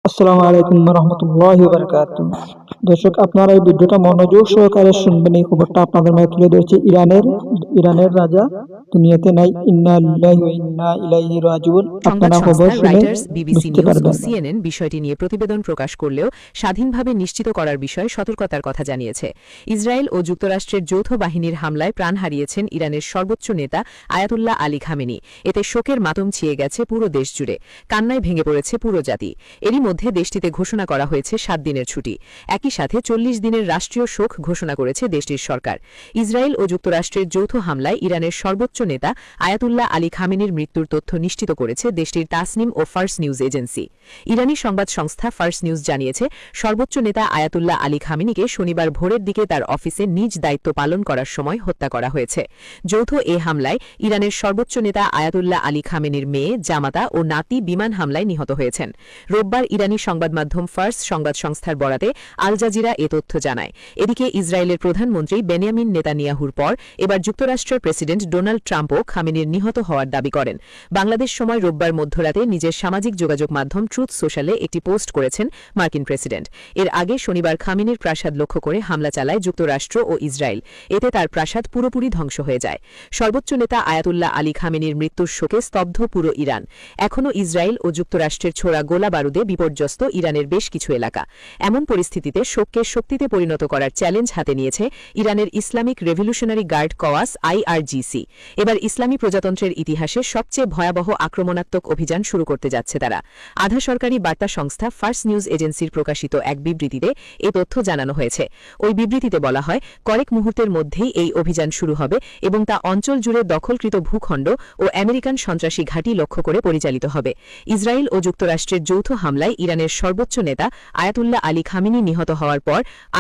আসসালামু আলাইকুম রহমতুল্লাহি ওয়া বারাকাতুহু। দর্শক, আপনারা এই ভিডিওটা মনোযোগ সহকারে শুনবেন। এই খবরটা আপনাদের মাঝে তুলে ধরছি। ইরানের রাজা দুনিয়াতে নাই। ইন্না লিল্লাহি ওয়া ইন্না ইলাইহি রাজিউন। সংবাদ আপনারা খবর সংস্থা শুনে রাইটার্স, বিবিসি বুঝতে নিউজ ও পারবেন। সিএনএন বিষয়টি নিয়ে প্রতিবেদন প্রকাশ করলেও স্বাধীনভাবে নিশ্চিত করার বিষয়ে সতর্কতার কথা জানিয়েছে। ইসরায়েল ও যুক্তরাষ্ট্রের যৌথ বাহিনীর হামলায় প্রাণ হারিয়েছেন ইরানের সর্বোচ্চ নেতা আয়াতুল্লাহ আলী খামেনি। এতে শোকের মাতম ছিয়ে গেছে পুরো দেশ জুড়ে। কান্নায় ভেঙে পড়েছে পুরো জাতি। এরই মধ্যে দেশটিতে ঘোষণা করা হয়েছে 7 দিনের ছুটি। একই সাথে 40 দিনের রাষ্ট্রীয় শোক ঘোষণা করেছে দেশটির সরকার। ইসরায়েল ও যুক্তরাষ্ট্রের যৌথ হামলায় ইরানের সর্বোচ্চ নেতা আয়াতুল্লাহ আলী খামেনির মৃত্যুর তথ্য নিশ্চিত করেছে দেশটির তাসনিম ও ফার্স নিউজ এজেন্সি। ইরানি সংবাদ সংস্থা ফার্স নিউজ জানিয়েছে, সর্বোচ্চ নেতা আয়াতুল্লাহ আলী খামেনিকে শনিবার ভোরের দিকে তার অফিসে নিজ দায়িত্ব পালন করার সময় হত্যা করা হয়েছে। যৌথ এ হামলায় ইরানের সর্বোচ্চ নেতা আয়াতুল্লাহ আলী খামেনির মেয়ে, জামাতা ও নাতি বিমান হামলায় নিহত হয়েছেন। রোববার ইরানি সংবাদ মাধ্যম ফার্স সংবাদ সংস্থার বরাতে আল জাজিরা এ তথ্য জানায়। এদিকে ইসরায়েলের প্রধানমন্ত্রী বেনিয়ামিন নেতানিয়াহুর পর এবার যুক্তরাষ্ট্রের প্রেসিডেন্ট ডোনাল্ড ট্রাম্পও খামেনির নিহত হওয়ার দাবি করেন। বাংলাদেশ সময় রোববার মধ্যরাতে নিজের সামাজিক যোগাযোগ মাধ্যম ট্রুথ সোশ্যালে একটি পোস্ট করেছেন মার্কিন প্রেসিডেন্ট। এর আগে শনিবার খামেনির প্রাসাদ লক্ষ্য করে হামলা চালায় যুক্তরাষ্ট্র ও ইসরায়েল। এতে তার প্রাসাদ পুরোপুরি ধ্বংস হয়ে যায়। সর্বোচ্চ নেতা আয়াতুল্লাহ আলী খামেনির মৃত্যুর শোকে স্তব্ধ পুরো ইরান। এখনও ইসরায়েল ও যুক্তরাষ্ট্রের ছোড়া গোলা বারুদে বিপর্যস্ত ইরানের বেশ কিছু এলাকা। এমন পরিস্থিতিতে শোককে শক্তিতে পরিণত করার চ্যালেঞ্জ হাতে নিয়েছে ইরানের ইসলামিক রেভলিউশনারি গার্ড কওয়াস IRGC। এবার ইসলামী প্রজাতন্ত্রের ইতিহাসে সবচেয়ে ভয়াবহ আক্রমণাত্মক অভিযান শুরু করতে যাচ্ছে তারা। আধা সরকারি বার্তা সংস্থা ফার্স নিউজ এজেন্সির প্রকাশিত এক বিবৃতিতে এ তথ্য জানানো হয়েছে। ওই বিবৃতিতে বলা হয়, কয়েক মুহূর্তের মধ্যেই এই অভিযান শুরু হবে এবং তা অঞ্চল জুড়ে দখলকৃত ভূখণ্ড ও আমেরিকান সন্ত্রাসী ঘাঁটি লক্ষ্য করে পরিচালিত হবে। ইসরায়েল ও যুক্তরাষ্ট্রের যৌথ হামলায় ইরানের সর্বোচ্চ নেতা আয়াতুল্লাহ আলী খামেনি নিহত হওয়ার পর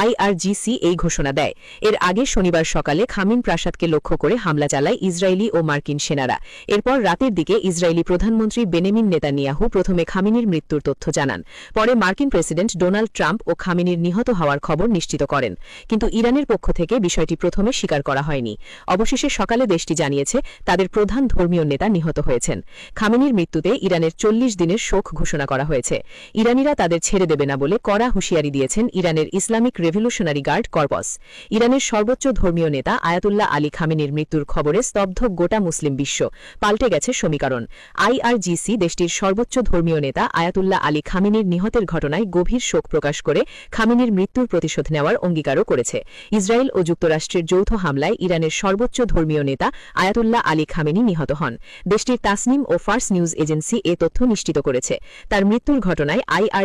IRGC এই ঘোষণা দেয়। এর আগে শনিবার সকালে খামিন প্রাসাদকে লক্ষ্য করে হামলা চালায় ইসরায়েলি ও মার্কিন সেনারা। এরপর রাতের দিকে ইসরায়েলি প্রধানমন্ত্রী বেনিয়ামিন নেতানিয়াহু প্রথমে খামেনির মৃত্যুর তথ্য জানান। পরে মার্কিন প্রেসিডেন্ট ডোনাল্ড ট্রাম্প ও খামেনির নিহত হওয়ার খবর নিশ্চিত করেন। কিন্তু ইরানের পক্ষ থেকে বিষয়টি প্রথমে স্বীকার করা হয়নি। অবশেষে সকালে দেশটি জানিয়েছে তাদের প্রধান ধর্মীয় নেতা নিহত হয়েছেন। খামেনির মৃত্যুতে ইরানের 40 দিনের শোক ঘোষণা করা হয়েছে। ইরানিরা তাদের ছেড়ে দেবে না বলে কড়া হুঁশিয়ারি দিয়েছেন ইরানের ইসলামিক রেভলিউশনারি গার্ড কর্পস। ইরানের সর্বোচ্চ ধর্মীয় নেতা আয়াতুল্লাহ আলী খামেনির মৃত্যুর খবরে স্তব্ধ গোটা মুসলিম বিশ্ব। পাল্টে গেছে সমীকরণ। IRGC দেশটির সর্বোচ্চ ধর্মীয় নেতা আয়াতুল্লাহ আলী খামেনির নিহতের ঘটনায় গভীর শোক প্রকাশ করে খামেনির মৃত্যুর প্রতিশোধ নেওয়ার অঙ্গীকারও করেছে। ইসরায়েল ও যুক্তরাষ্ট্রের যৌথ হামলায় ইরানের সর্বোচ্চ ধর্মীয় নেতা আয়াতুল্লাহ আলী খামেনি নিহত হন। দেশটির তাসনিম ও ফার্স নিউজ এজেন্সি এ তথ্য নিশ্চিত করেছে। তার মৃত্যুর ঘটনায় IRGC